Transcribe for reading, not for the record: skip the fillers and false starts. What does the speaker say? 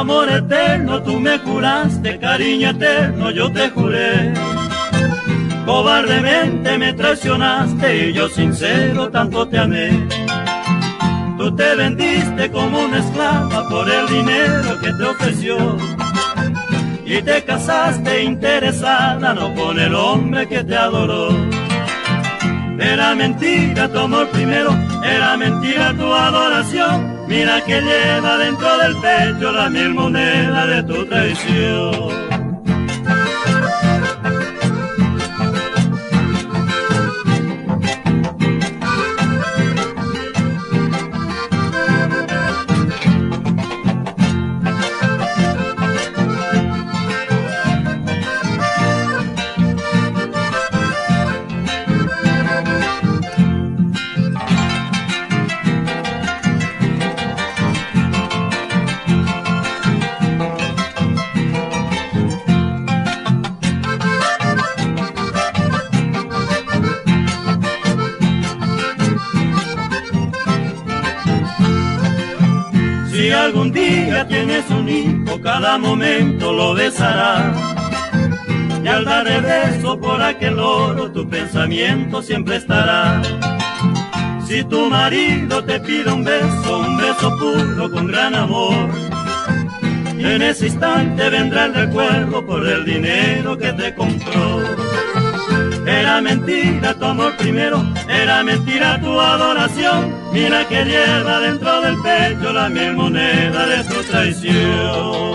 Amor eterno, tú me juraste, cariño eterno, yo te juré. Cobardemente me traicionaste y yo sincero tanto te amé. Tú te vendiste como una esclava por el dinero que te ofreció. Y te casaste interesada, no con el hombre que te adoró. Era mentira tu amor primero, era mentira tu adoración. Mira que lleva dentro del pecho la 1000 monedas de tu traición. Si algún día tienes un hijo, cada momento lo besarás. Y al dar el beso por aquel oro, tu pensamiento siempre estará. Si tu marido te pide un beso puro con gran amor, en ese instante vendrá el recuerdo por el dinero que te compró. Era mentira tu amor primero, era mentira tu adoración. Mira que lleva dentro del pecho la 1000 monedas de tu traición.